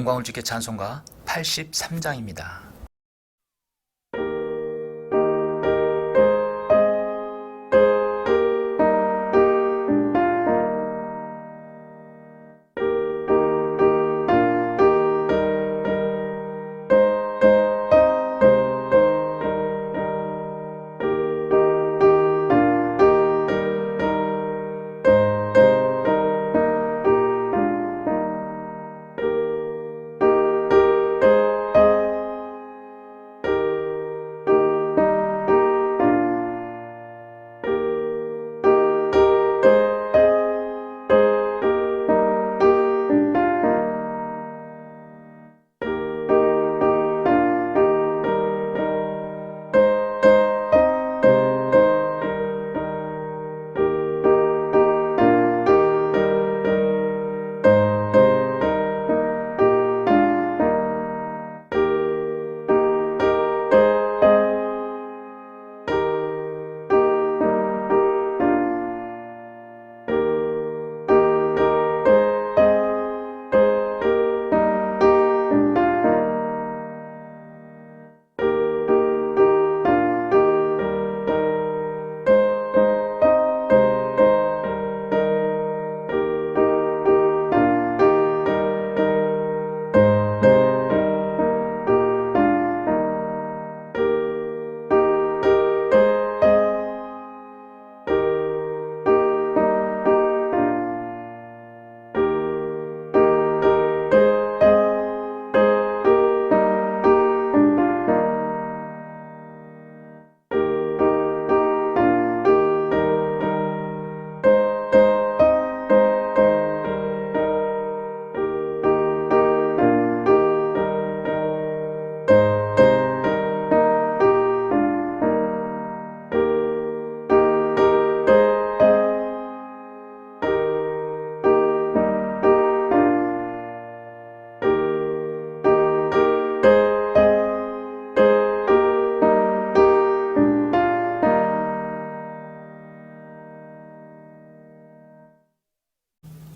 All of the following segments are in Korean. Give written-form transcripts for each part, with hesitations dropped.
영광을 주께 찬송가 83장입니다.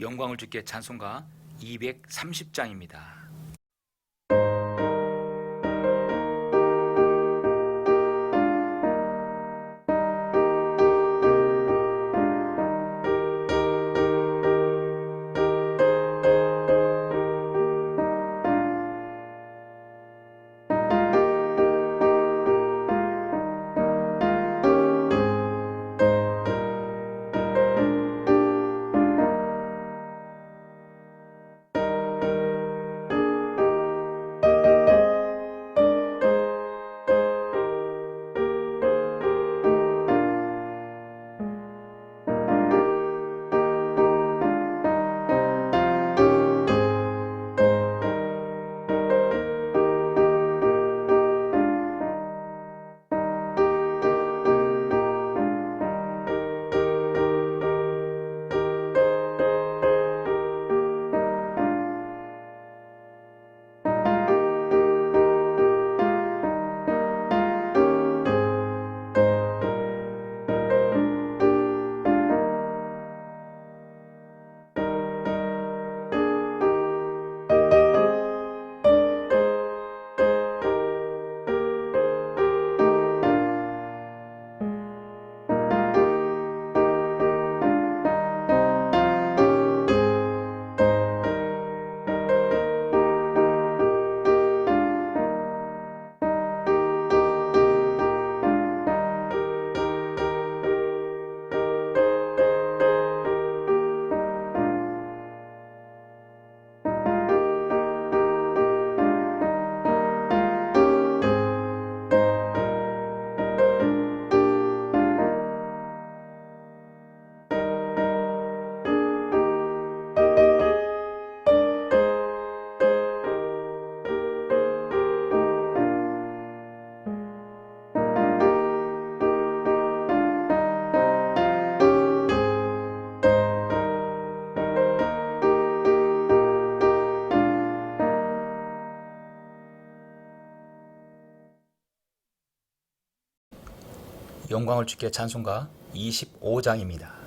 영광을 주께 찬송가 230장입니다. 영광을 주께 찬송가 25장입니다.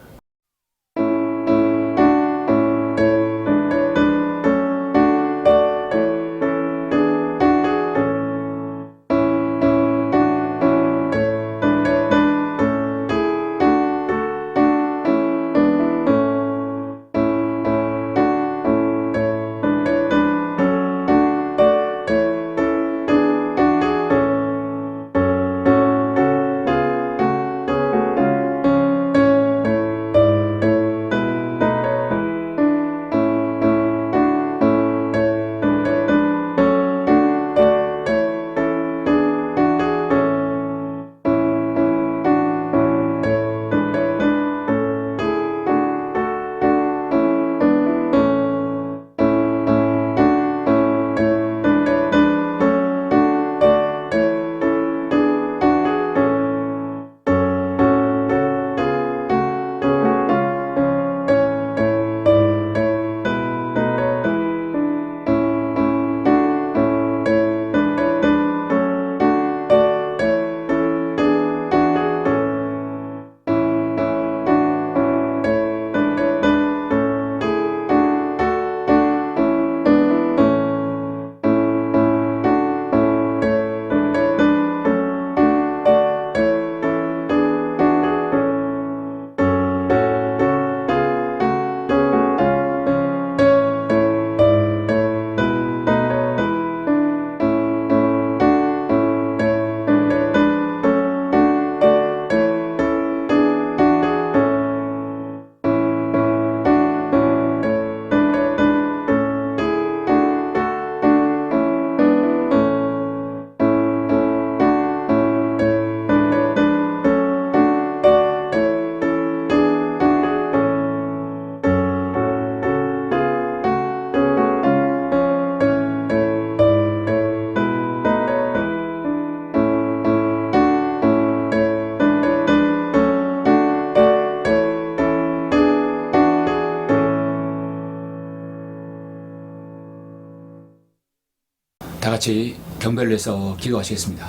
같이 경배를 해서 기도하시겠습니다.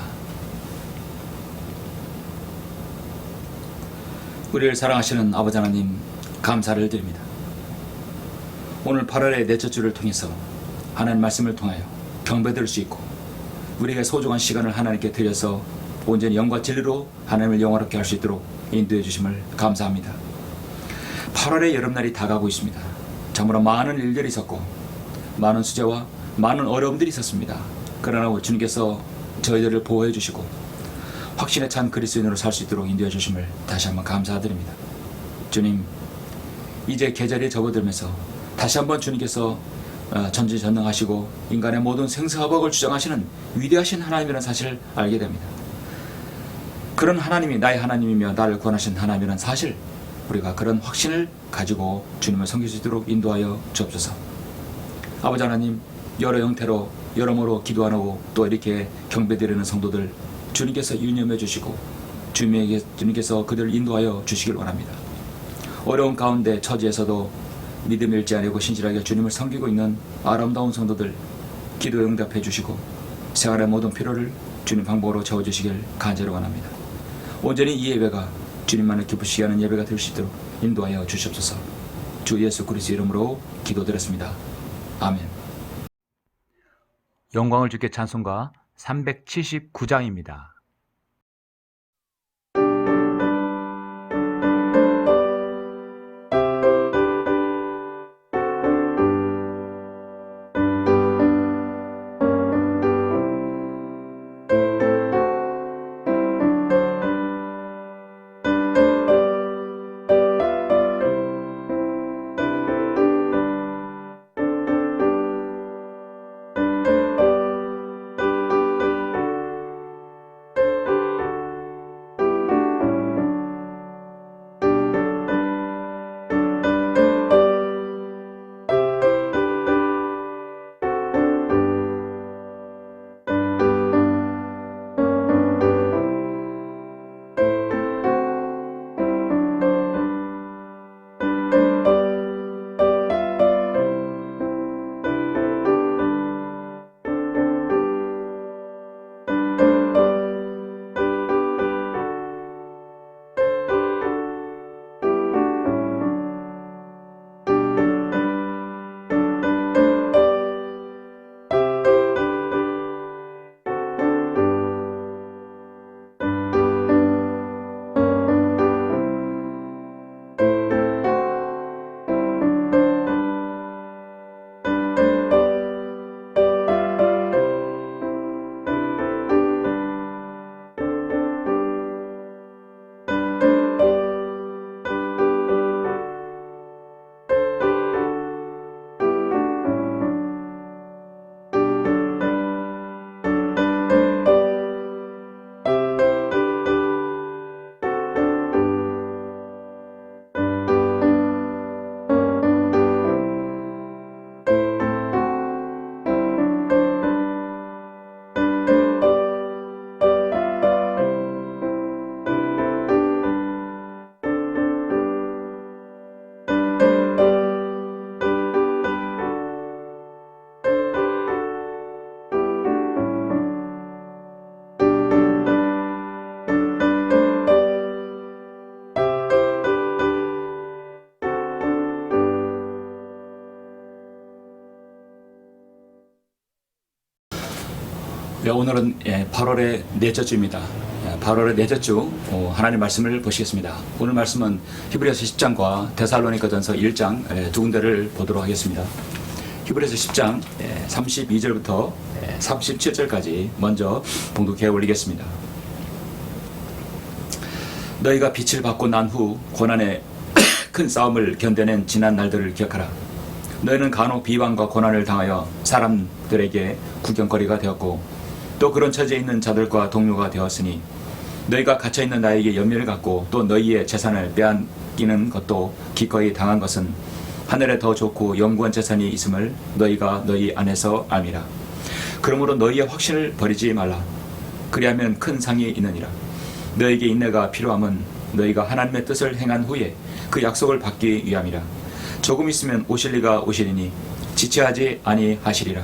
우리를 사랑하시는 아버지 하나님, 감사를 드립니다. 오늘 8월의 넷째 주를 통해서 하나님 말씀을 통하여 경배드릴 수 있고 우리에게 소중한 시간을 하나님께 드려서 온전히 영과 진리로 하나님을 영화롭게 할 수 있도록 인도해 주심을 감사합니다. 8월의 여름날이 다가오고 있습니다. 참으로 많은 일들이 있었고 많은 수재와 많은 어려움들이 있었습니다. 그러나 주님께서 저희들을 보호해 주시고 확신에 찬 그리스도인으로 살 수 있도록 인도해 주심을 다시 한번 감사드립니다. 주님, 이제 계절이 접어들면서 다시 한번 주님께서 전지전능하시고 인간의 모든 생사화복을 주장하시는 위대하신 하나님이라는 사실을 알게 됩니다. 그런 하나님이 나의 하나님이며 나를 구원하신 하나님이라는 사실, 우리가 그런 확신을 가지고 주님을 섬길 수 있도록 인도하여 주옵소서. 아버지 하나님, 여러 형태로 여러모로 기도하고 또 이렇게 경배드리는 성도들 주님께서 유념해 주시고 주님께서 그들을 인도하여 주시길 원합니다. 어려운 가운데 처지에서도 믿음 잃지 아니고 신실하게 주님을 섬기고 있는 아름다운 성도들 기도에 응답해 주시고 생활의 모든 필요를 주님 방법으로 채워주시길 간절히 원합니다. 온전히 이 예배가 주님만을 기쁘시게 하는 예배가 될 수 있도록 인도하여 주시옵소서. 주 예수 그리스도 이름으로 기도드렸습니다. 아멘. 영광을 주께 찬송가 379장입니다. 오늘은 8월의 넷째 주입니다. 8월의 넷째 주 하나님 말씀을 보시겠습니다. 오늘 말씀은 히브리서 10장과 데살로니가전서 1장 두 군데를 보도록 하겠습니다. 히브리서 10장 32절부터 37절까지 먼저 봉독해 올리겠습니다. 너희가 빛을 받고 난 후 고난의 큰 싸움을 견뎌낸 지난 날들을 기억하라. 너희는 간혹 비방과 고난을 당하여 사람들에게 구경거리가 되었고 또 그런 처지에 있는 자들과 동료가 되었으니 너희가 갇혀있는 나에게 연민을 갖고 또 너희의 재산을 빼앗기는 것도 기꺼이 당한 것은 하늘에 더 좋고 영구한 재산이 있음을 너희가 너희 안에서 알미라. 그러므로 너희의 확신을 버리지 말라. 그리하면 큰 상이 있느니라. 너희에게 인내가 필요함은 너희가 하나님의 뜻을 행한 후에 그 약속을 받기 위함이라. 조금 있으면 오실 이가 오시리니 지체하지 아니하시리라.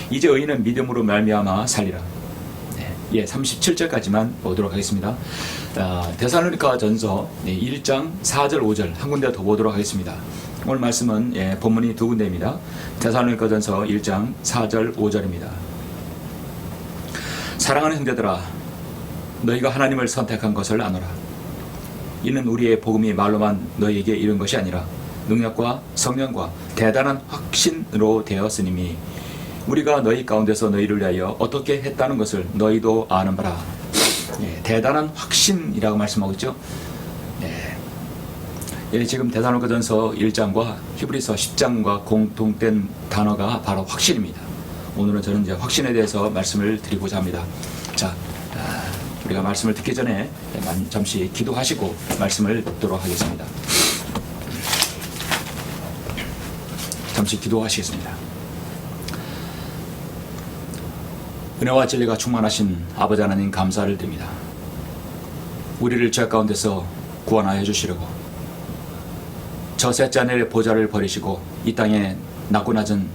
이제 의인은 믿음으로 말미암아 살리라. 예, 37절까지만 보도록 하겠습니다. 데살로니가 전서 1장 4절 5절 한 군데 더 보도록 하겠습니다. 오늘 말씀은 본문이 두 군데입니다. 데살로니가 전서 1장 4절 5절입니다. 사랑하는 형제들아, 너희가 하나님을 선택한 것을 아노라. 이는 우리의 복음이 말로만 너희에게 이른 것이 아니라 능력과 성령과 대단한 확신으로 되었으니 우리가 너희 가운데서 너희를 위하여 어떻게 했다는 것을 너희도 아는 바라. 대단한 확신이라고 말씀하고 있죠. 지금 데살로니가전서 1장과 히브리서 10장과 공통된 단어가 바로 확신입니다. 오늘은 저는 이제 확신에 대해서 말씀을 드리고자 합니다. 자, 우리가 말씀을 듣기 전에 잠시 기도하시고 말씀을 듣도록 하겠습니다. 잠시 기도하시겠습니다. 은혜와 진리가 충만하신 아버지 하나님 감사를 드립니다. 우리를 죄 가운데서 구원하여 주시려고 저 셋째 하늘의 보좌를 버리시고 이 땅에 낮고 낮은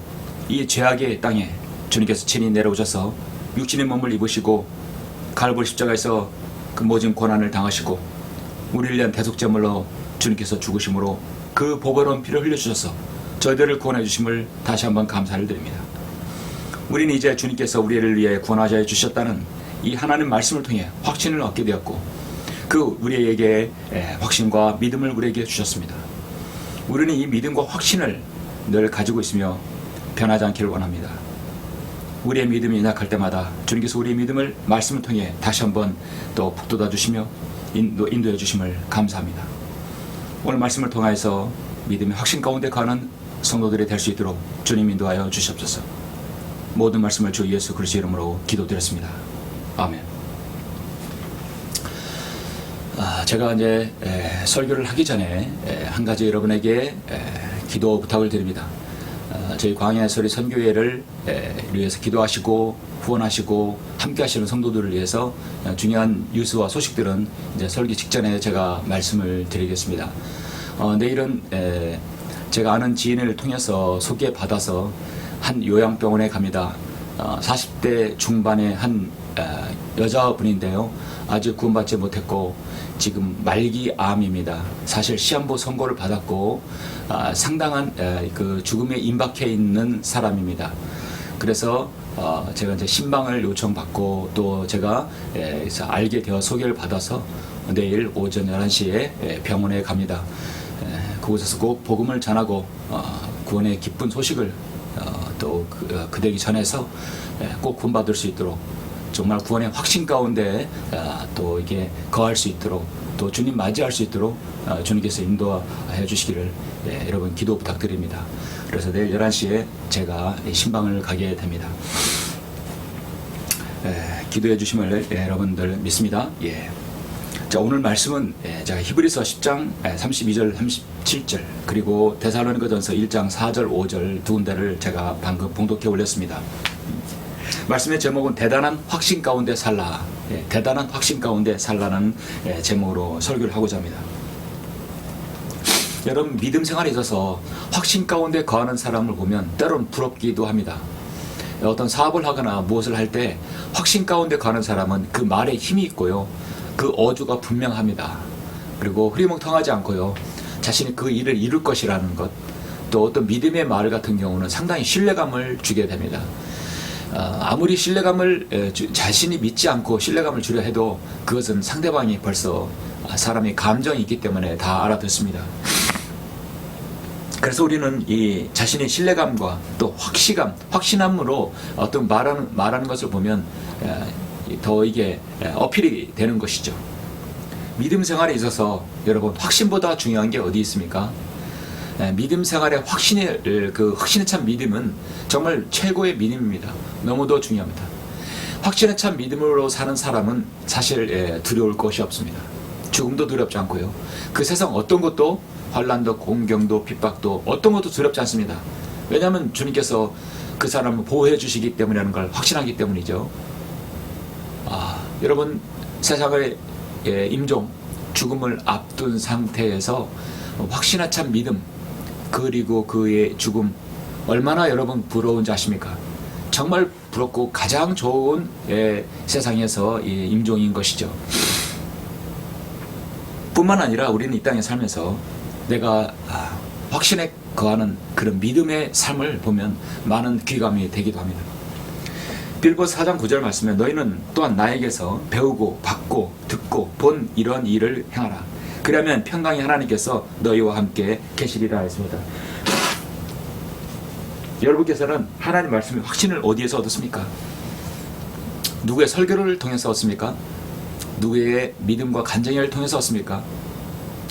이 죄악의 땅에 주님께서 친히 내려오셔서 육신의 몸을 입으시고 갈보리 십자가에서 그 모진 고난을 당하시고 우리를 위한 대속제물로 주님께서 죽으심으로 그 보배로운 피를 흘려주셔서 저희들을 구원해 주심을 다시 한번 감사를 드립니다. 우리는 이제 주님께서 우리를 위해 구원하여 주셨다는 이 하나님 말씀을 통해 확신을 얻게 되었고 그 우리에게 확신과 믿음을 우리에게 주셨습니다. 우리는 이 믿음과 확신을 늘 가지고 있으며 변하지 않기를 원합니다. 우리의 믿음이 약할 때마다 주님께서 우리의 믿음을 말씀을 통해 다시 한번 또 북돋아 주시며 인도해 주심을 감사합니다. 오늘 말씀을 통하여서 믿음의 확신 가운데 가는 성도들이 될 수 있도록 주님 인도하여 주시옵소서. 모든 말씀을 주 예수 그리스도의 이름으로 기도드렸습니다. 아멘. 제가 이제 설교를 하기 전에 한 가지 여러분에게 기도 부탁을 드립니다. 저희 광야소리 선교회를 위해서 기도하시고 후원하시고 함께 하시는 성도들을 위해서 중요한 뉴스와 소식들은 이제 설교 직전에 제가 말씀을 드리겠습니다. 내일은 제가 아는 지인을 통해서 소개받아서 한 요양병원에 갑니다. 40대 중반의 한 여자분인데요. 아직 구원받지 못했고 지금 말기암입니다. 사실 시한부 선고를 받았고 상당한 그 죽음에 임박해 있는 사람입니다. 그래서 제가 이제 신방을 요청받고 또 제가 알게 되어 소개를 받아서 내일 오전 11시에 병원에 갑니다. 그곳에서 꼭 복음을 전하고 구원의 기쁜 소식을 또 그대에게 전해서 꼭 구원받을 수 있도록 정말 구원의 확신 가운데 또 이게 거할 수 있도록 또 주님 맞이할 수 있도록 주님께서 인도해 주시기를 여러분 기도 부탁드립니다. 그래서 내일 11시에 제가 신방을 가게 됩니다. 기도해 주심을 여러분들 믿습니다. 자, 오늘 말씀은 제가 히브리서 10장 32절 37절 그리고 데살로니가전서 1장 4절 5절 두 군데를 제가 방금 봉독해 올렸습니다. 말씀의 제목은 대단한 확신 가운데 살라. 대단한 확신 가운데 살라는 제목으로 설교를 하고자 합니다. 여러분 믿음 생활에 있어서 확신 가운데 거하는 사람을 보면 때로는 부럽기도 합니다. 어떤 사업을 하거나 무엇을 할 때 확신 가운데 거하는 사람은 그 말에 힘이 있고요. 그 어조가 분명합니다. 그리고 흐리멍텅하지 않고요. 자신이 그 일을 이룰 것이라는 것, 또 어떤 믿음의 말 같은 경우는 상당히 신뢰감을 주게 됩니다. 아무리 신뢰감을 자신이 믿지 않고 신뢰감을 주려 해도 그것은 상대방이 벌써 사람의 감정이 있기 때문에 다 알아듣습니다. 그래서 우리는 이 자신의 신뢰감과 또 확신함으로 어떤 말하는 것을 보면 더 이게 어필이 되는 것이죠. 믿음 생활에 있어서 여러분 확신보다 중요한 게 어디 있습니까? 믿음 생활의 확신에 찬 믿음은 정말 최고의 믿음입니다. 너무도 중요합니다. 확신에 찬 믿음으로 사는 사람은 사실 두려울 것이 없습니다. 죽음도 두렵지 않고요. 그 세상 어떤 것도 환난도 공경도 핍박도 어떤 것도 두렵지 않습니다. 왜냐하면 주님께서 그 사람을 보호해 주시기 때문이라는 걸 확신하기 때문이죠. 여러분 세상의 임종 죽음을 앞둔 상태에서 확신에 찬 믿음 그리고 그의 죽음 얼마나 여러분 부러운지 아십니까? 정말 부럽고 가장 좋은 세상에서 임종인 것이죠. 뿐만 아니라 우리는 이 땅에 살면서 내가 확신에 거하는 그런 믿음의 삶을 보면 많은 귀감이 되기도 합니다. 빌보스 4장 9절 말씀에 너희는 또한 나에게서 배우고 받고 듣고 본 이런 일을 행하라. 그러면 평강의 하나님께서 너희와 함께 계시리라 했습니다. 여러분께서는 하나님 말씀의 확신을 어디에서 얻었습니까? 누구의 설교를 통해서 얻습니까? 누구의 믿음과 간증을 통해서 얻습니까?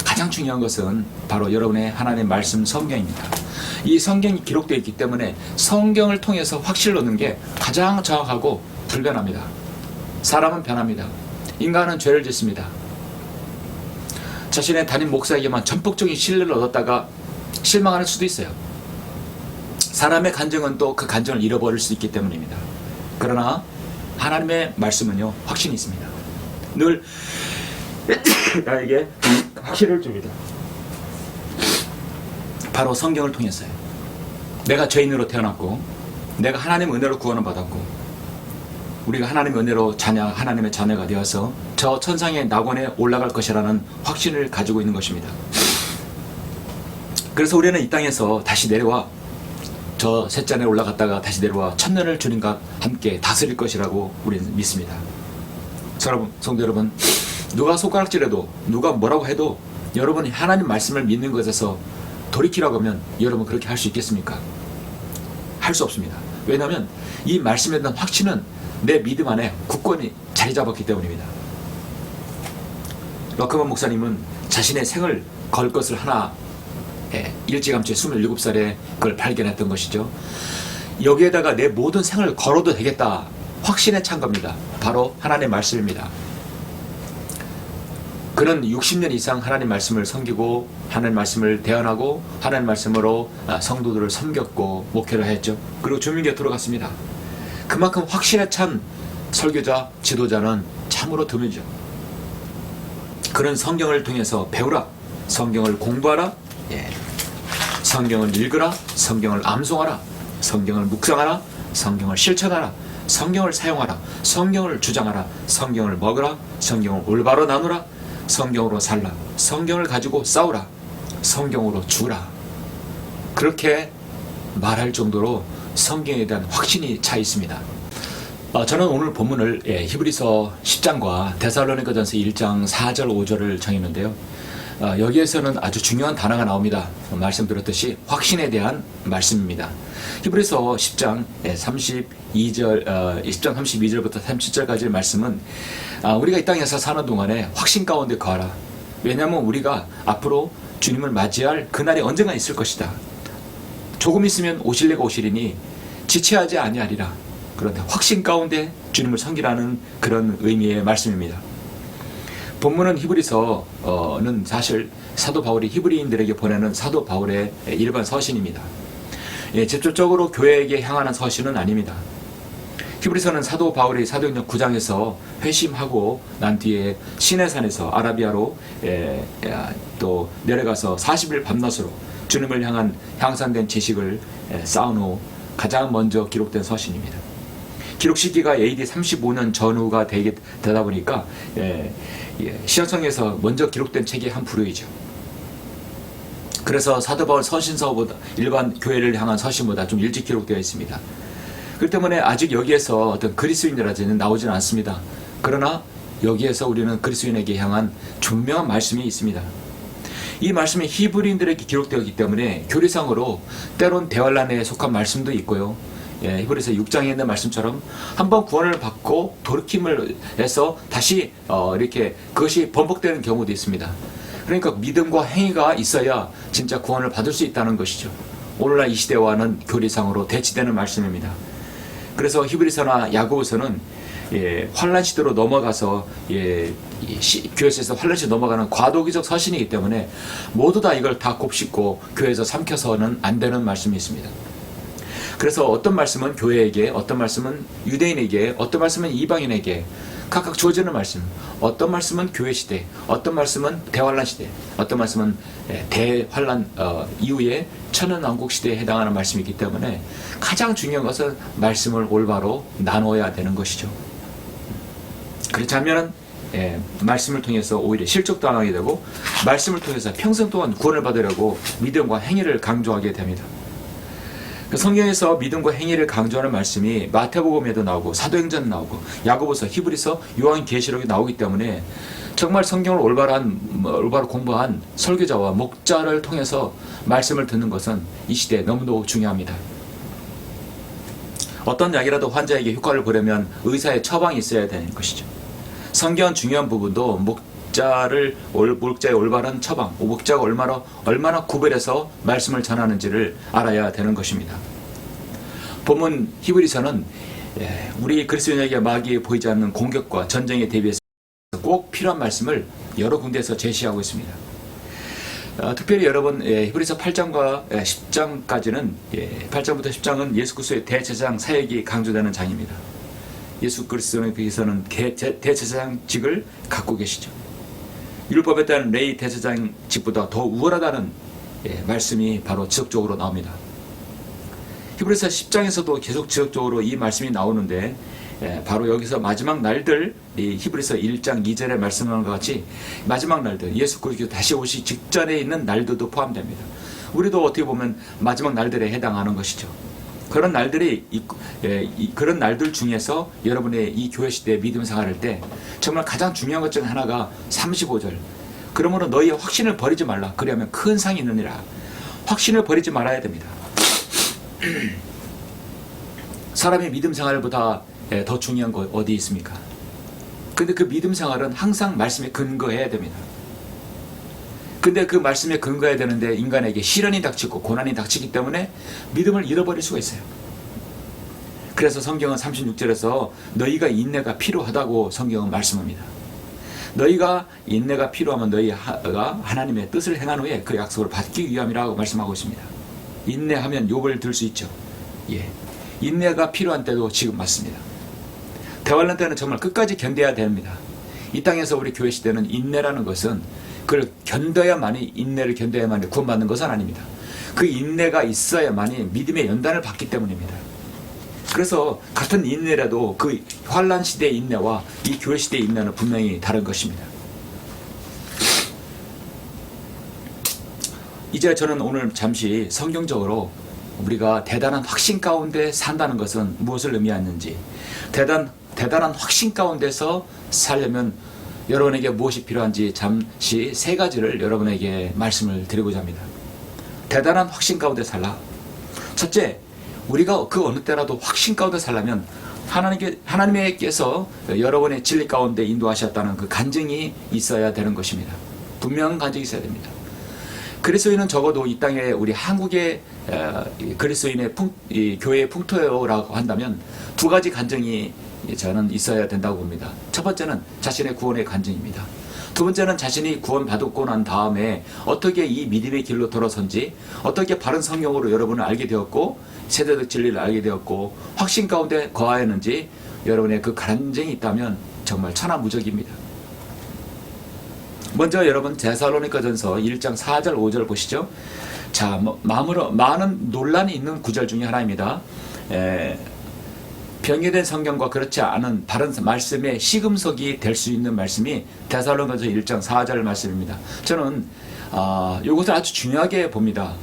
가장 중요한 것은 바로 여러분의 하나님의 말씀 성경입니다. 이 성경이 기록되어 있기 때문에 성경을 통해서 확신을 얻는 게 가장 정확하고 불변합니다. 사람은 변합니다. 인간은 죄를 짓습니다. 자신의 담임 목사에게만 전폭적인 신뢰를 얻었다가 실망할 수도 있어요. 사람의 간증은 또 그 간증을 잃어버릴 수 있기 때문입니다. 그러나 하나님의 말씀은요, 확신이 있습니다. 늘 나에게 확신을 줍니다. 바로 성경을 통해서요. 내가 죄인으로 태어났고 내가 하나님의 은혜로 구원을 받았고 우리가 하나님의 은혜로 하나님의 자녀가 되어서 저 천상의 낙원에 올라갈 것이라는 확신을 가지고 있는 것입니다. 그래서 우리는 이 땅에서 다시 내려와 저 셋잔에 올라갔다가 다시 내려와 천년을 주님과 함께 다스릴 것이라고 우리는 믿습니다. 성도 여러분, 누가 손가락질해도 누가 뭐라고 해도 여러분이 하나님 말씀을 믿는 것에서 돌이키라고 하면 여러분 그렇게 할 수 있겠습니까? 할 수 없습니다. 왜냐하면 이 말씀에 대한 확신은 내 믿음 안에 굳건히 자리 잡았기 때문입니다. 러크먼 목사님은 자신의 생을 걸 것을 하나 일찌감치 27살에 그걸 발견했던 것이죠. 여기에다가 내 모든 생을 걸어도 되겠다 확신에 찬 겁니다. 바로 하나님의 말씀입니다. 그는 60년 이상 하나님 말씀을 섬기고 하나님 말씀을 대언하고 하나님 말씀으로 성도들을 섬겼고 목회를 했죠. 그리고 주님 곁으로 갔습니다. 그만큼 확신에 찬 설교자, 지도자는 참으로 드물죠. 그런 성경을 통해서 배우라, 성경을 공부하라, 성경을 읽으라, 성경을 암송하라, 성경을 묵상하라, 성경을 실천하라, 성경을 사용하라, 성경을 주장하라, 성경을 먹으라, 성경을 올바로 나누라, 성경으로 살라, 성경을 가지고 싸우라, 성경으로 죽으라. 그렇게 말할 정도로 성경에 대한 확신이 차 있습니다. 저는 오늘 본문을 히브리서 10장과 데살로니가전서 1장 4절 5절을 정했는데요. 여기에서는 아주 중요한 단어가 나옵니다. 말씀드렸듯이 확신에 대한 말씀입니다. 히브리서 10장 32절부터 37절까지의 말씀은 우리가 이 땅에서 사는 동안에 확신 가운데 거하라. 왜냐하면 우리가 앞으로 주님을 맞이할 그날이 언젠가 있을 것이다. 조금 있으면 오실래가 오시리니 지체하지 아니하리라. 그런데 확신 가운데 주님을 섬기라는 그런 의미의 말씀입니다. 본문은 히브리서는 사실 사도 바울이 히브리인들에게 보내는 사도 바울의 일반 서신입니다. 직접적으로 교회에게 향하는 서신은 아닙니다. 히브리서는 사도 바울이 사도행전 9장에서 회심하고 난 뒤에 시내산에서 아라비아로 또 내려가서 40일 밤낮으로 주님을 향한 향상된 지식을 쌓은 후 가장 먼저 기록된 서신입니다. 기록 시기가 AD 35년 전후가 되다 보니까 신약성경에서 먼저 기록된 책의 한 부류이죠. 그래서 사도 바울 서신서보다 일반 교회를 향한 서신보다 좀 일찍 기록되어 있습니다. 그렇기 때문에 아직 여기에서 어떤 그리스도인이라지는 나오지는 않습니다. 그러나 여기에서 우리는 그리스도인에게 향한 분명한 말씀이 있습니다. 이 말씀이 히브리인들에게 기록되었기 때문에 교리상으로 때론 대환란에 속한 말씀도 있고요. 히브리서 6장에 있는 말씀처럼 한번 구원을 받고 돌이킴을 해서 다시 이렇게 그것이 번복되는 경우도 있습니다. 그러니까 믿음과 행위가 있어야 진짜 구원을 받을 수 있다는 것이죠. 오늘날 이 시대와는 교리상으로 대치되는 말씀입니다. 그래서 히브리서나 야고보서는 환란 시대로 넘어가서 교회에서 환란 시대 넘어가는 과도기적 서신이기 때문에 모두 다 이걸 다 곱씹고 교회에서 삼켜서는 안 되는 말씀이 있습니다. 그래서 어떤 말씀은 교회에게, 어떤 말씀은 유대인에게, 어떤 말씀은 이방인에게, 각각 주어지는 말씀, 어떤 말씀은 교회 시대, 어떤 말씀은 대환란 시대, 어떤 말씀은 대환란 이후에 천연왕국 시대에 해당하는 말씀이기 때문에 가장 중요한 것은 말씀을 올바로 나누어야 되는 것이죠. 그렇지 않으면 말씀을 통해서 오히려 실족당하게 되고, 말씀을 통해서 평생 동안 구원을 받으려고 믿음과 행위를 강조하게 됩니다. 성경에서 믿음과 행위를 강조하는 말씀이 마태복음에도 나오고 사도행전에 나오고 야고보서, 히브리서, 요한계시록에 나오기 때문에 정말 성경을 올바로 공부한 설교자와 목자를 통해서 말씀을 듣는 것은 이 시대에 너무도 중요합니다. 어떤 약이라도 환자에게 효과를 보려면 의사의 처방이 있어야 되는 것이죠. 성경 중요한 부분도 목자의 올바른 처방, 목자가 얼마나 구별해서 말씀을 전하는지를 알아야 되는 것입니다. 본문 히브리서는 우리 그리스도인에게 마귀에 보이지 않는 공격과 전쟁에 대비해서 꼭 필요한 말씀을 여러 군데에서 제시하고 있습니다. 특별히 여러분 히브리서 8장과 10장까지는 8장부터 10장은 예수 그리스도의 대제사장 사역이 강조되는 장입니다. 예수 그리스도께서는 대제사장직을 갖고 계시죠. 율법에 따른 레위 대제사장직보다 더 우월하다는 말씀이 바로 지속적으로 나옵니다. 히브리서 10장에서도 계속 지속적으로 이 말씀이 나오는데, 바로 여기서 마지막 날들, 히브리서 1장 2절에 말씀한 것 같이 마지막 날들, 예수 그리스도 다시 오시기 직전에 있는 날들도 포함됩니다. 우리도 어떻게 보면 마지막 날들에 해당하는 것이죠. 그런 그런 날들 중에서 여러분의 이 교회 시대에 믿음 생활할 때 정말 가장 중요한 것 중 하나가 35절. 그러므로 너희의 확신을 버리지 말라. 그리하면 큰 상이 있느니라. 확신을 버리지 말아야 됩니다. 사람의 믿음 생활보다 더 중요한 것 어디 있습니까? 근데 그 믿음 생활은 항상 말씀에 근거해야 됩니다. 근데 그 말씀에 근거해야 되는데 인간에게 시련이 닥치고 고난이 닥치기 때문에 믿음을 잃어버릴 수가 있어요. 그래서 성경은 36절에서 너희가 인내가 필요하다고 성경은 말씀합니다. 너희가 인내가 필요하면 너희가 하나님의 뜻을 행한 후에 그 약속을 받기 위함이라고 말씀하고 있습니다. 인내하면 욥을 들 수 있죠. 인내가 필요한 때도 지금 맞습니다. 대환란 때는 정말 끝까지 견뎌야 됩니다. 이 땅에서 우리 교회 시대는 인내라는 것은 그걸 견뎌야만이, 인내를 견뎌야만이 구원받는 것은 아닙니다. 그 인내가 있어야만이 믿음의 연단을 받기 때문입니다. 그래서 같은 인내라도 그 환란 시대의 인내와 이 교회 시대의 인내는 분명히 다른 것입니다. 이제 저는 오늘 잠시 성경적으로 우리가 대단한 확신 가운데 산다는 것은 무엇을 의미하는지, 대단한 확신 가운데서 살려면 여러분에게 무엇이 필요한지 잠시 세 가지를 여러분에게 말씀을 드리고자 합니다. 대단한 확신 가운데 살라. 첫째, 우리가 그 어느 때라도 확신 가운데 살려면 하나님께서 여러분의 진리 가운데 인도하셨다는 그 간증이 있어야 되는 것입니다. 분명한 간증이 있어야 됩니다. 그리스도인은 적어도 이 땅에 우리 한국의 그리스도인의 교회의 풍토라고 한다면 두 가지 간증이 저는 있어야 된다고 봅니다. 첫 번째는 자신의 구원의 간증입니다. 두 번째는 자신이 구원받고 난 다음에 어떻게 이 믿음의 길로 돌아선지, 어떻게 바른 성경으로 여러분을 알게 되었고 세대적 진리를 알게 되었고 확신 가운데 거하였는지 여러분의 그 간증이 있다면 정말 천하무적입니다. 먼저 여러분 데살로니가전서 1장 4절 5절 보시죠. 자, 많은 논란이 있는 구절 중에 하나입니다. 병의된 성경과 그렇지 않은 바른 말씀의 시금석이 될 수 있는 말씀이 데살로니가전서 1장 4절 말씀입니다. 저는 이것을 아주 중요하게 봅니다.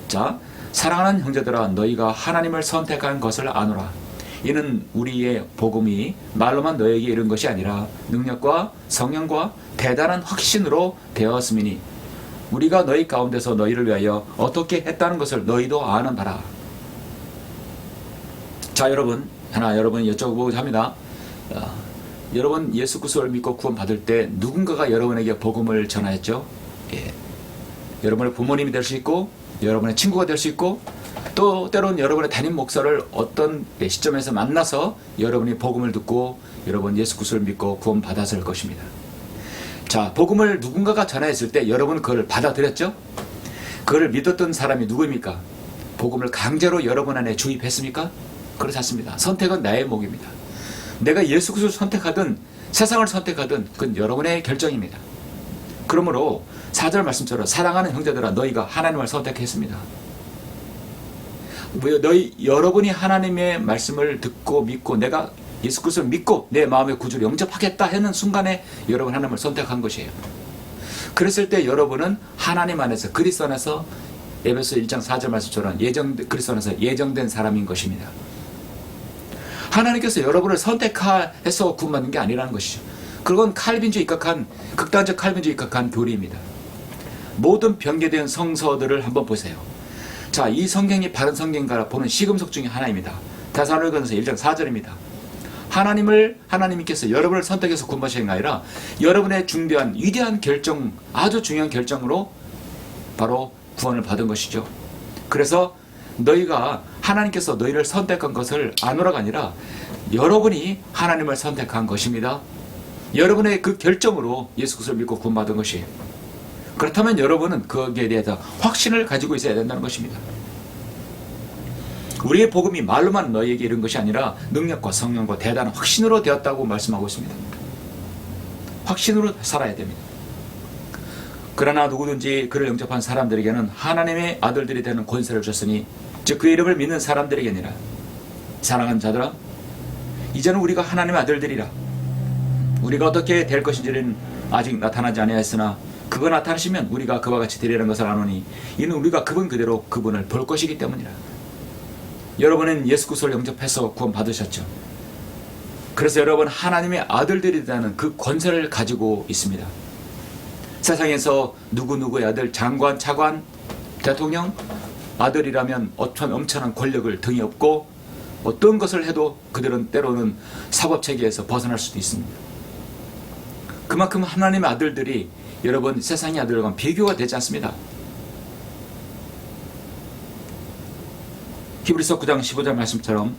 자, 사랑하는 형제들아, 너희가 하나님을 선택한 것을 아노라. 이는 우리의 복음이 말로만 너에게 이른 것이 아니라 능력과 성령과 대단한 확신으로 되었음이니 우리가 너희 가운데서 너희를 위하여 어떻게 했다는 것을 너희도 아는 바라. 자, 여러분 여쭤보고자 합니다. 여러분 예수 그리스도를 믿고 구원받을 때 누군가가 여러분에게 복음을 전하였죠. 여러분의 부모님이 될 수 있고 여러분의 친구가 될 수 있고 또 때로는 여러분의 담임 목사를 어떤 시점에서 만나서 여러분이 복음을 듣고 여러분 예수 그리스도를 믿고 구원받았을 것입니다. 자, 복음을 누군가가 전하였을 때 여러분은 그걸 받아들였죠? 그걸 믿었던 사람이 누구입니까? 복음을 강제로 여러분 안에 주입했습니까? 그렇지 않습니다. 선택은 나의 몫입니다. 내가 예수 그리스도를 선택하든 세상을 선택하든 그건 여러분의 결정입니다. 그러므로 4절 말씀처럼 사랑하는 형제들아 너희가 하나님을 선택했습니다. 여러분이 하나님의 말씀을 듣고 믿고 내가 예수 그리스도를 믿고 내 마음의 구주를 영접하겠다 하는 순간에 여러분 하나님을 선택한 것이에요. 그랬을 때 여러분은 하나님 안에서 그리스도 안에서 에베소 1장 4절 말씀처럼 그리스도 안에서 예정된 사람인 것입니다. 하나님께서 여러분을 선택해서 구원받는 게 아니라는 것이죠. 그건 극단적 칼빈주의 입각한 교리입니다. 모든 변개된 성서들을 한번 보세요. 자, 이 성경이 바른 성경인가 보는 시금석 중에 하나입니다. 데살로니가전서 1장 4절입니다. 하나님께서 여러분을 선택해서 구원하시는 게 아니라 여러분의 중대한 위대한 결정, 아주 중요한 결정으로 바로 구원을 받은 것이죠. 그래서 너희가 하나님께서 너희를 선택한 것을 아노라가 아니라 여러분이 하나님을 선택한 것입니다. 여러분의 그 결정으로 예수 그리스도를 믿고 구원받은 것이에요. 그렇다면 여러분은 거기에 대해서 확신을 가지고 있어야 된다는 것입니다. 우리의 복음이 말로만 너희에게 이른 것이 아니라 능력과 성령과 대단한 확신으로 되었다고 말씀하고 있습니다. 확신으로 살아야 됩니다. 그러나 누구든지 그를 영접한 사람들에게는 하나님의 아들들이 되는 권세를 줬으니 즉 그 이름을 믿는 사람들에게 아니라 사랑하는 자들아 이제는 우리가 하나님의 아들들이라 우리가 어떻게 될 것인지는 아직 나타나지 아니하였으나 그가 나타나시면 우리가 그와 같이 되리라는 것을 아노니 이는 우리가 그분 그대로 그분을 볼 것이기 때문이라. 여러분은 예수 그리스도를 영접해서 구원 받으셨죠. 그래서 여러분 하나님의 아들들이라는 그 권세를 가지고 있습니다. 세상에서 누구누구의 아들, 장관, 차관, 대통령 아들이라면 엄청난 권력을 등에 업고 어떤 것을 해도 그들은 때로는 사법체계에서 벗어날 수도 있습니다. 그만큼 하나님의 아들들이 여러분 세상의 아들과는 비교가 되지 않습니다. 히브리서 9장 15절 말씀처럼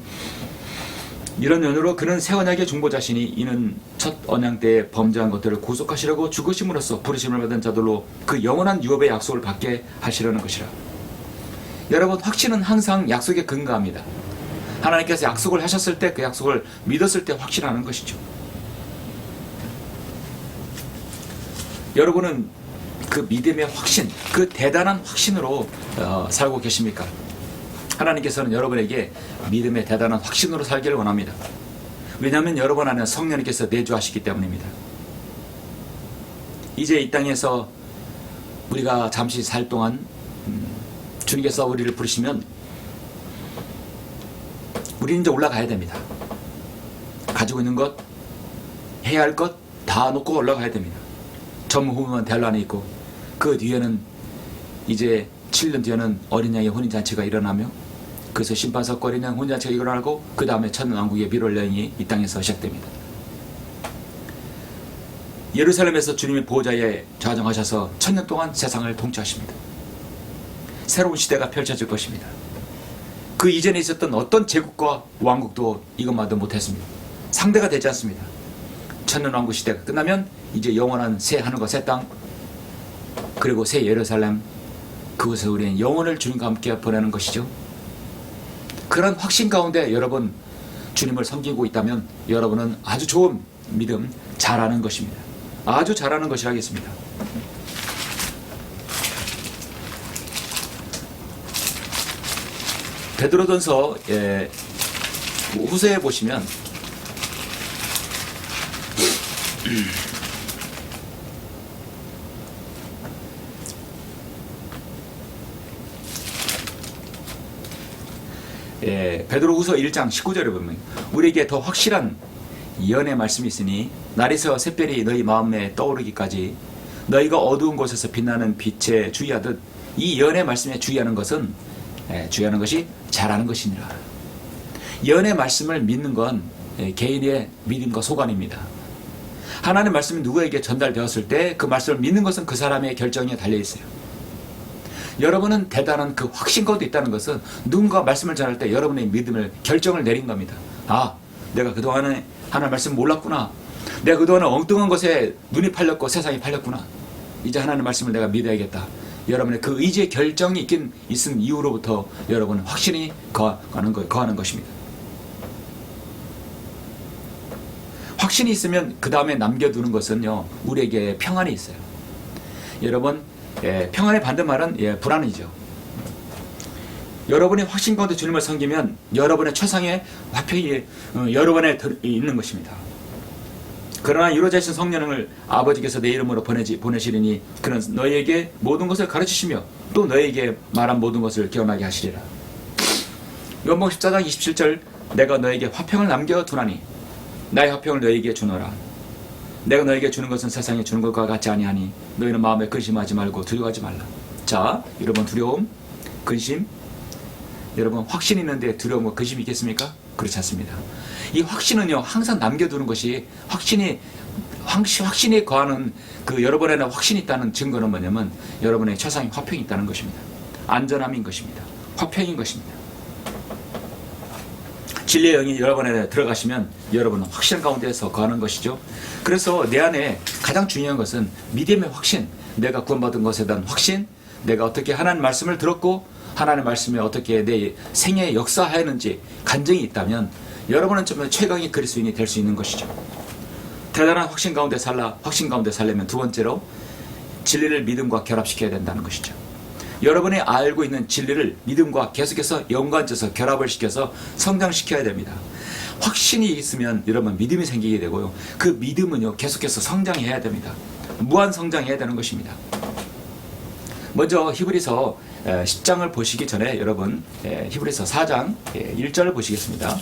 이런 연유로 그는 새 언약의 중보자시니 이는 첫 언약 때에 범죄한 것들을 구속하시려고 죽으심으로써 부르심을 받은 자들로 그 영원한 유업의 약속을 받게 하시려는 것이라. 여러분 확신은 항상 약속에 근거합니다. 하나님께서 약속을 하셨을 때 그 약속을 믿었을 때 확신하는 것이죠. 여러분은 그 믿음의 확신, 그 대단한 확신으로 살고 계십니까? 하나님께서는 여러분에게 믿음의 대단한 확신으로 살기를 원합니다. 왜냐하면 여러분 안에 성령님께서 내주하시기 때문입니다. 이제 이 땅에서 우리가 잠시 살 동안 주님께서 우리를 부르시면 우리는 이제 올라가야 됩니다. 가지고 있는 것, 해야 할 것 다 놓고 올라가야 됩니다. 전무후무한 대란이 있고 그 뒤에는 이제 7년 뒤에는 어린 양의 혼인잔치가 일어나며 그래서 심판석 어린 양 혼인잔치가 일어나고 그 다음에 천년왕국의 미로를 여행이 이 땅에서 시작됩니다. 예루살렘에서 주님의 보호자에 좌정하셔서 천년 동안 세상을 통치하십니다. 새로운 시대가 펼쳐질 것입니다. 그 이전에 있었던 어떤 제국과 왕국도 이것만도 못했습니다. 상대가 되지 않습니다. 천년왕국 시대가 끝나면 이제 영원한 새 하늘과 새 땅 그리고 새 예루살렘 그곳에 우리는 영혼을 주님과 함께 보내는 것이죠. 그런 확신 가운데 여러분 주님을 섬기고 있다면 여러분은 아주 좋은 믿음 잘하는 것입니다. 아주 잘하는 것이라겠습니다. 베드로전서 후서에 보시면 베드로후서 1장 19절에 보면 우리에게 더 확실한 예언의 말씀이 있으니 날에서 샛별이 너희 마음에 떠오르기까지 너희가 어두운 곳에서 빛나는 빛에 주의하듯 이 예언의 말씀에 주의하는 것은 주의하는 것이 잘하는 것이니라. 예언의 말씀을 믿는 건 개인의 믿음과 소관입니다. 하나님의 말씀이 누구에게 전달되었을 때 그 말씀을 믿는 것은 그 사람의 결정에 달려있어요. 여러분은 대단한 그 확신 가운데 있다는 것은 누군가 말씀을 전할 때 여러분의 믿음을 결정을 내린 겁니다. 아, 내가 그동안에 하나님의 말씀 몰랐구나. 내가 그동안에 엉뚱한 것에 눈이 팔렸고 세상이 팔렸구나. 이제 하나님의 말씀을 내가 믿어야겠다. 여러분의 그 의지의 결정이 있은 이후로부터 여러분은 확신이 거하는 것입니다. 확신이 있으면 그 다음에 남겨두는 것은요, 우리에게 평안이 있어요. 여러분, 평안의 반대말은 불안이죠. 여러분이 확신 가운데 주님을 섬기면 여러분의 최상의 화평이 여러분에 있는 것입니다. 그러나 이루어지신 성령을 아버지께서 내 이름으로 보내시리니 그는 너희에게 모든 것을 가르치시며 또 너희에게 말한 모든 것을 기억나게 하시리라. 요한복음 14장 27절, 내가 너에게 화평을 남겨두나니 나의 화평을 너희에게 주노라. 내가 너에게 주는 것은 세상에 주는 것과 같지 아니하니 너희는 마음에 근심하지 말고 두려워하지 말라. 자, 여러분, 두려움, 근심, 여러분, 확신이 있는데 두려움과 근심이 있겠습니까? 그렇지 않습니다. 이 확신은요, 항상 남겨두는 것이 확신이 거하는 그 여러분에는 확신이 있다는 증거는 뭐냐면 여러분의 최상의 화평이 있다는 것입니다. 안전함인 것입니다. 화평인 것입니다. 진리의 영이 여러분에 들어가시면 여러분은 확신 가운데서 거하는 것이죠. 그래서 내 안에 가장 중요한 것은 믿음의 확신, 내가 구원받은 것에 대한 확신, 내가 어떻게 하나님 말씀을 들었고 하나님의 말씀에 어떻게 내 생애에 역사하였는지 간증이 있다면 여러분은 좀 최강의 그리스도인이 될 수 있는 것이죠. 대단한 확신 가운데 살려면 두 번째로 진리를 믿음과 결합시켜야 된다는 것이죠. 여러분이 알고 있는 진리를 믿음과 계속해서 연관져서 결합을 시켜서 성장시켜야 됩니다. 확신이 있으면 여러분 믿음이 생기게 되고요. 그 믿음은요, 계속해서 성장해야 됩니다. 무한 성장해야 되는 것입니다. 먼저 히브리서 10장을 보시기 전에 여러분 히브리서 4장 1절을 보시겠습니다.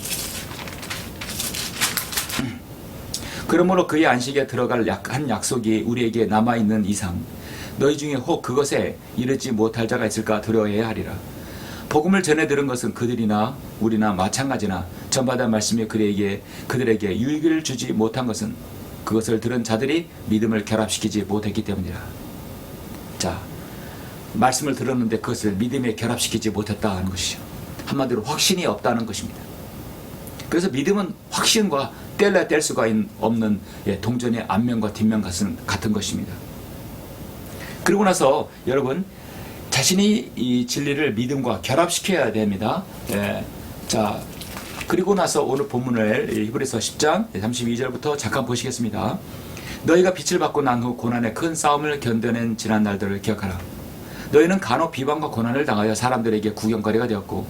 그러므로 그의 안식에 들어갈 한 약속이 우리에게 남아있는 이상 너희 중에 혹 그것에 이르지 못할 자가 있을까 두려워해야 하리라. 복음을 전해 들은 것은 그들이나 우리나 마찬가지나 전받은 말씀이 그들에게 유익을 주지 못한 것은 그것을 들은 자들이 믿음을 결합시키지 못했기 때문이라. 자, 말씀을 들었는데 그것을 믿음에 결합시키지 못했다 하는 것이죠. 한마디로 확신이 없다는 것입니다. 그래서 믿음은 확신과 뗄래야 뗄 수가 없는 동전의 앞면과 뒷면 같은 것입니다. 그리고 나서 여러분 자신이 이 진리를 믿음과 결합시켜야 됩니다. 자, 그리고 나서 오늘 본문을 히브리서 10장 32절부터 잠깐 보시겠습니다. 너희가 빛을 받고 난 후 고난의 큰 싸움을 견뎌낸 지난 날들을 기억하라. 너희는 간혹 비방과 고난을 당하여 사람들에게 구경거리가 되었고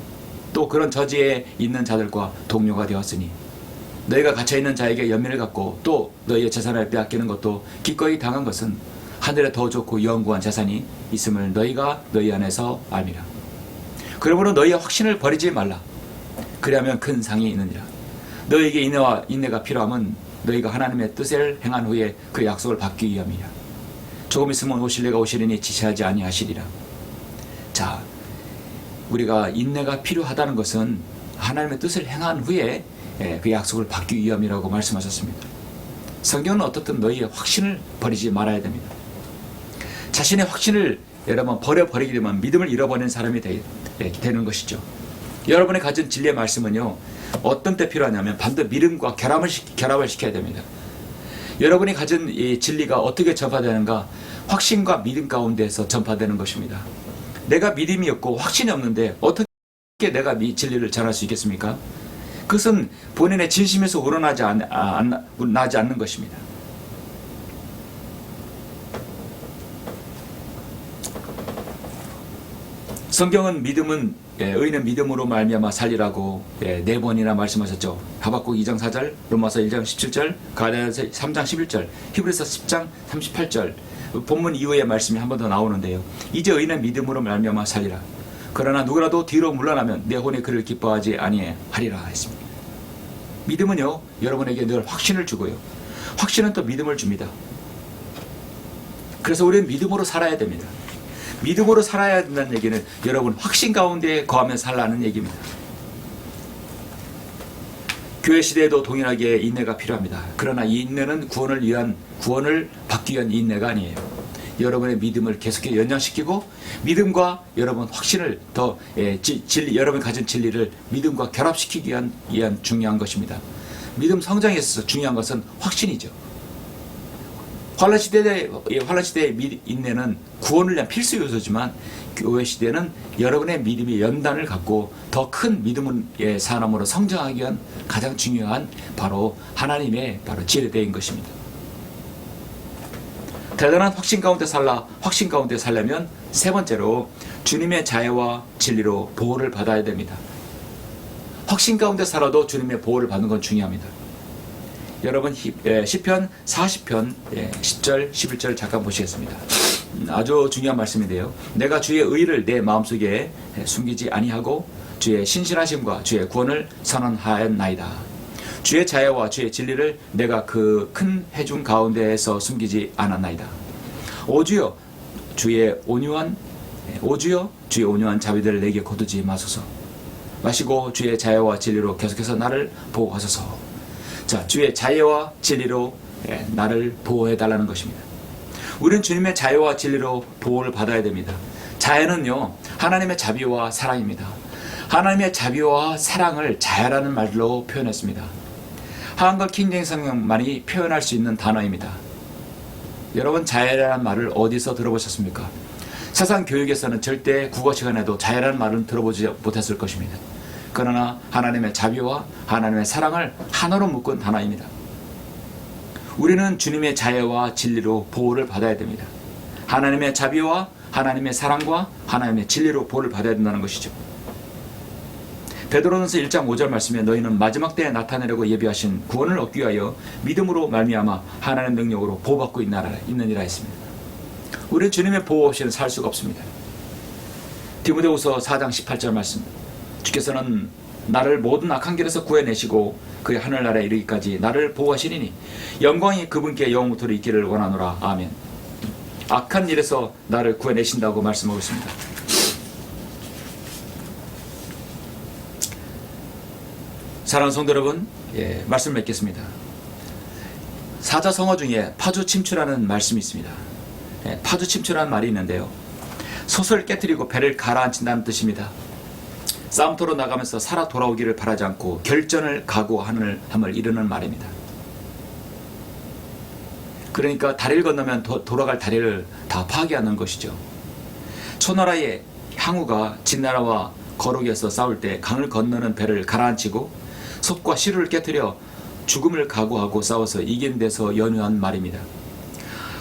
또 그런 저지에 있는 자들과 동료가 되었으니 너희가 갇혀있는 자에게 연민을 갖고 또 너희의 재산을 빼앗기는 것도 기꺼이 당한 것은 하늘에 더 좋고 영구한 재산이 있음을 너희가 너희 안에서 알미라. 그러므로 너희의 확신을 버리지 말라. 그리하면 큰 상이 있느니라. 너희에게 인내가 필요함은 너희가 하나님의 뜻을 행한 후에 그 약속을 받기 위함이라. 조금 있으면 오실래가 오시리니 지체하지 아니하시리라. 자, 우리가 인내가 필요하다는 것은 하나님의 뜻을 행한 후에 그 약속을 받기 위함이라고 말씀하셨습니다. 성경은 어떻든 너희의 확신을 버리지 말아야 됩니다. 자신의 확신을 여러분 버리게 되면 믿음을 잃어버리는 사람이 되는 것이죠. 여러분이 가진 진리의 말씀은요, 어떤 때 필요하냐면 반드시 믿음과 결합을 시켜야 됩니다. 여러분이 가진 이 진리가 어떻게 전파되는가? 확신과 믿음 가운데에서 전파되는 것입니다. 내가 믿음이 없고 확신이 없는데 어떻게 내가 이 진리를 전할 수 있겠습니까? 그것은 본인의 진심에서 우러나지 않는 것입니다. 성경은 의인은 믿음으로 말미암아 살리라고 4번이나 말씀하셨죠. 하박국 2장 4절, 로마서 1장 17절, 갈라디아서 3장 11절, 히브리서 10장 38절. 본문 이후의 말씀이 한 번 더 나오는데요. 이제 의인은 믿음으로 말미암아 살리라. 그러나 누구라도 뒤로 물러나면 내 혼이 그를 기뻐하지 아니하리라 했습니다. 믿음은요, 여러분에게 늘 확신을 주고요. 확신은 또 믿음을 줍니다. 그래서 우리는 믿음으로 살아야 됩니다. 믿음으로 살아야 된다는 얘기는 여러분 확신 가운데 거하며 살라는 얘기입니다. 교회 시대에도 동일하게 인내가 필요합니다. 그러나 이 인내는 구원을 받기 위한 인내가 아니에요. 여러분의 믿음을 계속해 연장시키고 믿음과 여러분 확신을 더 여러분이 가진 진리를 믿음과 결합시키기 위한 중요한 것입니다. 믿음 성장에 있어서 중요한 것은 확신이죠. 환란 시대의 인내는 구원을 위한 필수 요소지만 교회 시대는 여러분의 믿음의 연단을 갖고 더 큰 믿음의 사람으로 성장하기 위한 가장 중요한 바로 하나님의 바로 지뢰대인 것입니다. 대단한 확신 가운데 살려면 세 번째로 주님의 자애와 진리로 보호를 받아야 됩니다. 확신 가운데 살아도 주님의 보호를 받는 건 중요합니다. 여러분 시편 40편 10절 11절 잠깐 보시겠습니다. 아주 중요한 말씀인데요. 내가 주의 의를 내 마음속에 숨기지 아니하고 주의 신실하심과 주의 구원을 선언하였나이다. 주의 자애와 주의 진리를 내가 그 큰 해중 가운데에서 숨기지 않았나이다. 오주여 주의 온유한 자비들을 내게 거두지 마소서. 마시고 주의 자애와 진리로 계속해서 나를 보호하소서. 자, 주의 자애와 진리로 나를 보호해달라는 것입니다. 우리는 주님의 자애와 진리로 보호를 받아야 됩니다. 자애는요, 하나님의 자비와 사랑입니다. 하나님의 자비와 사랑을 자애라는 말로 표현했습니다. 한글 킹제임스 성경만이 표현할 수 있는 단어입니다. 여러분, 자애라는 말을 어디서 들어보셨습니까? 세상 교육에서는 절대 국어 시간에도 자애라는 말은 들어보지 못했을 것입니다. 그러나 하나님의 자비와 하나님의 사랑을 하나로 묶은 단어입니다. 우리는 주님의 자애와 진리로 보호를 받아야 됩니다. 하나님의 자비와 하나님의 사랑과 하나님의 진리로 보호를 받아야 된다는 것이죠. 베드로전서 1장 5절 말씀에 너희는 마지막 때에 나타내려고 예비하신 구원을 얻기 위하여 믿음으로 말미암아 하나님의 능력으로 보호받고 있느니라 했습니다. 우리는 주님의 보호 없이는 살 수가 없습니다. 디모데후서 4장 18절 말씀, 주께서는 나를 모든 악한 길에서 구해내시고 그의 하늘나라에 이르기까지 나를 보호하시리니 영광이 그분께 영원토록 있기를 원하노라. 아멘. 악한 일에서 나를 구해내신다고 말씀하고 있습니다. 사랑하는 성도 여러분, 말씀을 맺겠습니다. 사자성어 중에 파주침추라는 말씀이 있습니다. 파주침추라는 말이 있는데요, 솥을 깨뜨리고 배를 가라앉힌다는 뜻입니다. 싸움터로 나가면서 살아 돌아오기를 바라지 않고 결전을 각오함을 이루는 말입니다. 그러니까 다리를 건너면 돌아갈 다리를 다 파괴하는 것이죠. 초나라의 항우가 진나라와 거룩에서 싸울 때 강을 건너는 배를 가라앉히고 솥과 시루를 깨뜨려 죽음을 각오하고 싸워서 이긴 데서 연유한 말입니다.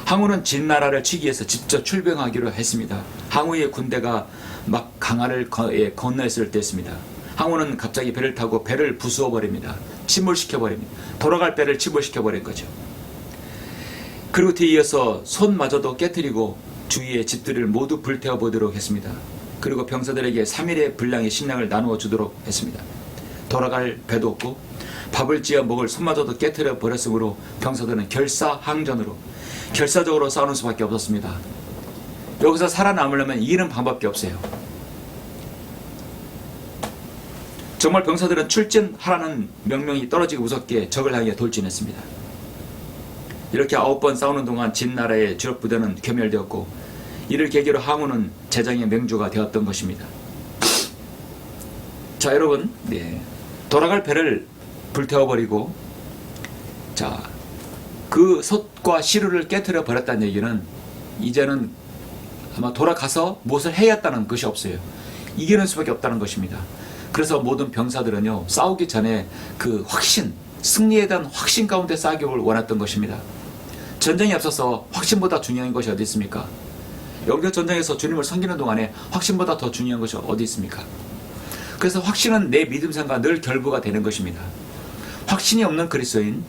항우는 진나라를 치기 위해서 직접 출병하기로 했습니다. 항우의 군대가 막 강화를 건너했을 때였습니다. 항우는 갑자기 배를 타고 배를 부수어버립니다. 침몰시켜버립니다. 돌아갈 배를 침몰시켜버린 거죠. 그리고 뒤에 이어서 솥마저도 깨뜨리고 주위의 집들을 모두 불태워보도록 했습니다. 그리고 병사들에게 3일의 분량의 식량을 나누어 주도록 했습니다. 돌아갈 배도 없고 밥을 지어 먹을 솥마저도 깨뜨려 버렸으므로 병사들은 결사적으로 싸우는 수밖에 없었습니다. 여기서 살아남으려면 이기는 방법밖에 없어요. 정말 병사들은 출진하라는 명령이 떨어지기 무섭게 적을 향해 돌진했습니다. 이렇게 9번 싸우는 동안 진나라의 주력 부대는 괴멸되었고, 이를 계기로 항우는 제장의 맹주가 되었던 것입니다. 자, 여러분, 돌아갈 배를 불태워버리고, 그 솥과 시루를 깨뜨려 버렸다는 얘기는 이제는 아마 돌아가서 무엇을 해야 했다는 것이 없어요. 이기는 수밖에 없다는 것입니다. 그래서 모든 병사들은요, 싸우기 전에 그 확신, 승리에 대한 확신 가운데 싸우기를 원했던 것입니다. 전쟁에 앞서서 확신보다 중요한 것이 어디 있습니까? 영적 전쟁에서 주님을 섬기는 동안에 확신보다 더 중요한 것이 어디 있습니까? 그래서 확신은 내 믿음생과 늘 결부가 되는 것입니다. 확신이 없는 그리스도인,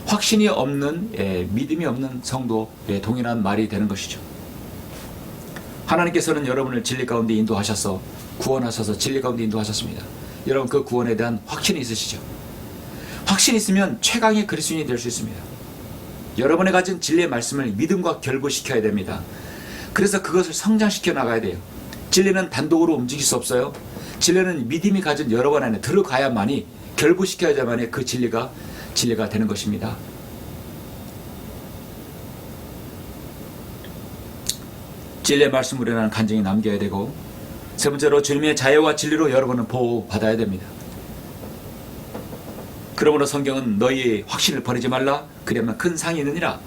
확신이 없는 믿음이 없는 성도의 동일한 말이 되는 것이죠. 하나님께서는 여러분을 진리 가운데 인도하셔서 구원하셔서 진리 가운데 인도하셨습니다. 여러분, 그 구원에 대한 확신이 있으시죠? 확신이 있으면 최강의 그리스도인이 될 수 있습니다. 여러분의 가진 진리의 말씀을 믿음과 결부시켜야 됩니다. 그래서 그것을 성장시켜 나가야 돼요. 진리는 단독으로 움직일 수 없어요. 진리는 믿음이 가진 여러분 안에 들어가야만이, 결부시켜야만이 그 진리가 되는 것입니다. 진리의 말씀으로 인한 간증이 남겨야 되고, 세 번째로 주님의 자애와 진리로 여러분은 보호받아야 됩니다. 그러므로 성경은 너희의 확신을 버리지 말라, 그리하면 큰 상이 있느니라.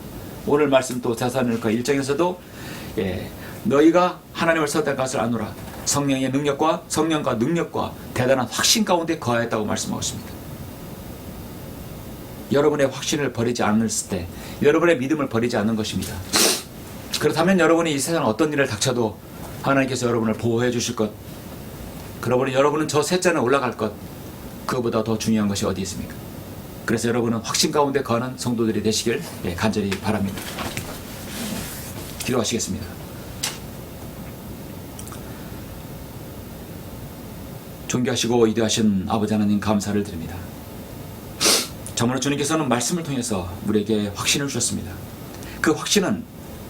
오늘 말씀 또 데살로니가 1장에서도 너희가 하나님을 선택한 것을 아노라. 성령의 능력과 성령과 능력과 대단한 확신 가운데 거하였다고 말씀하고 있습니다. 여러분의 확신을 버리지 않았을 때, 여러분의 믿음을 버리지 않는 것입니다. 그렇다면 여러분이 이 세상 어떤 일을 닥쳐도 하나님께서 여러분을 보호해 주실 것, 그러므로 여러분은 저 셋째는 올라갈 것, 그거보다 더 중요한 것이 어디 있습니까? 그래서 여러분은 확신 가운데 거하는 성도들이 되시길 간절히 바랍니다. 기도하시겠습니다. 존귀하시고 위대하신 아버지 하나님, 감사를 드립니다. 정말로 주님께서는 말씀을 통해서 우리에게 확신을 주셨습니다. 그 확신은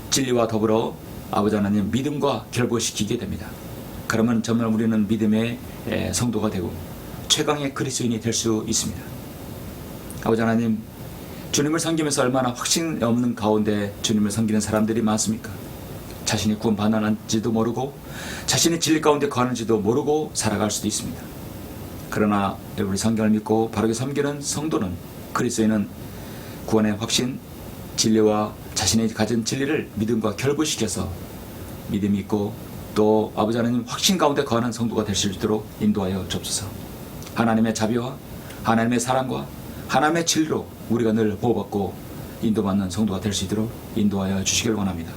진리와 더불어 아버지 하나님 믿음과 결부시키게 됩니다. 그러면 정말 우리는 믿음의 성도가 되고 최강의 그리스도인이 될 수 있습니다. 아버지 하나님, 주님을 섬기면서 얼마나 확신 없는 가운데 주님을 섬기는 사람들이 많습니까? 자신이 구원 받았는지도 모르고 자신이 진리 가운데 거하는지도 모르고 살아갈 수도 있습니다. 그러나 우리 성경을 믿고 바르게 섬기는 성도는, 그리스도인은 구원의 확신, 진리와 자신이 가진 진리를 믿음과 결부시켜서 믿음이 있고 또 아버지 하나님 확신 가운데 거하는 성도가 될 수 있도록 인도하여 주옵소서. 하나님의 자비와 하나님의 사랑과 하나님의 진리로 우리가 늘 보호받고 인도받는 성도가 될 수 있도록 인도하여 주시길 원합니다.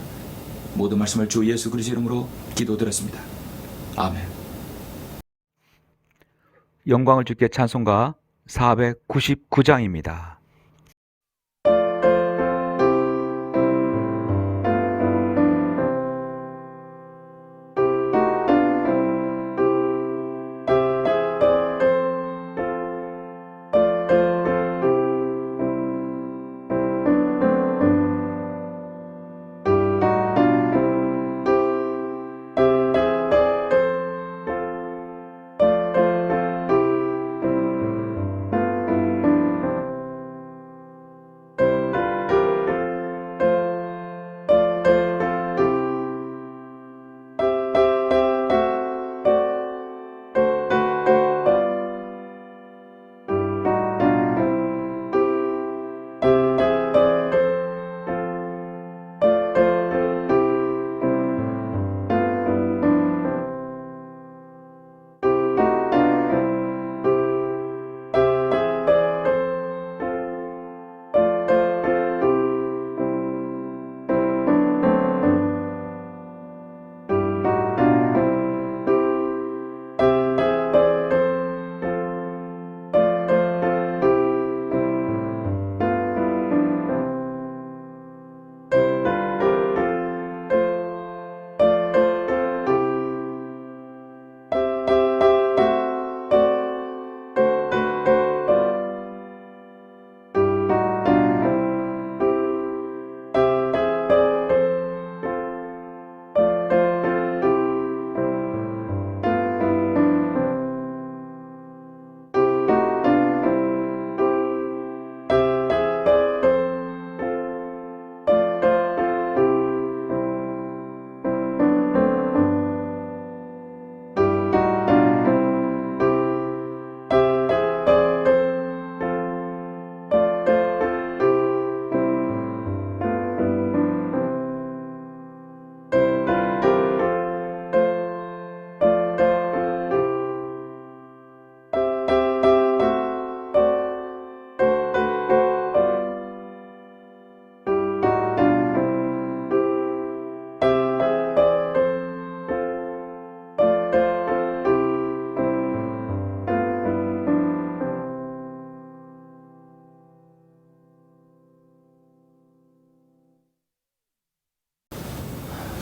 모든 말씀을 주 예수 그리스도 이름으로 기도드렸습니다. 아멘. 영광을 주께 찬송가 499장입니다.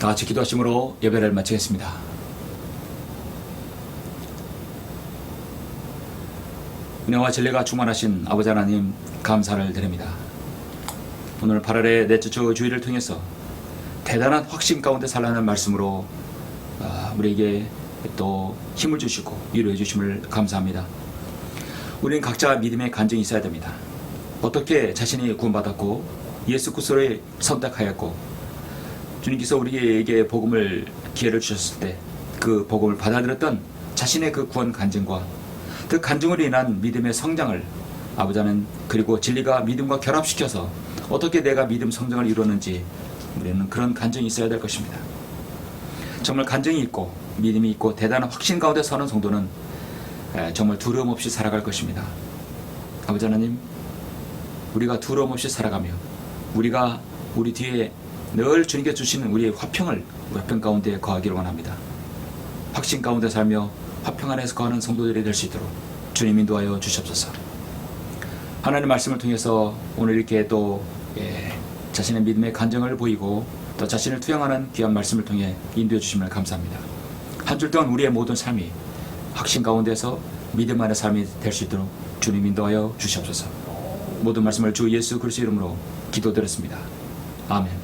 다 같이 기도하심으로 예배를 마치겠습니다. 은혜와 진리가 충만하신 아버지 하나님, 감사를 드립니다. 오늘 8월의 넷째 주 주일을 통해서 대단한 확신 가운데 살라는 말씀으로 우리에게 또 힘을 주시고 위로해 주심을 감사합니다. 우리는 각자 믿음의 간증이 있어야 됩니다. 어떻게 자신이 구원받았고 예수 그리스도를 선택하였고 주님께서 우리에게 복음을 기회를 주셨을 때 그 복음을 받아들였던 자신의 그 구원 간증과 그 간증으로 인한 믿음의 성장을 아버지 하나님, 그리고 진리가 믿음과 결합시켜서 어떻게 내가 믿음 성장을 이루었는지 우리는 그런 간증이 있어야 될 것입니다. 정말 간증이 있고 믿음이 있고 대단한 확신 가운데 서는 성도는 정말 두려움 없이 살아갈 것입니다. 아버지 하나님, 우리가 두려움 없이 살아가며 우리가 우리 뒤에 늘 주님께 주시는 우리의 화평을 화평 가운데 거하기를 원합니다. 확신 가운데 살며 화평 안에서 거하는 성도들이 될 수 있도록 주님 인도하여 주시옵소서. 하나님의 말씀을 통해서 오늘 이렇게 또 자신의 믿음의 간증을 보이고 또 자신을 투영하는 귀한 말씀을 통해 인도해 주심을 감사합니다. 한 주 동안 우리의 모든 삶이 확신 가운데서 믿음 안의 삶이 될 수 있도록 주님 인도하여 주시옵소서. 모든 말씀을 주 예수 그리스도 이름으로 기도드렸습니다. 아멘.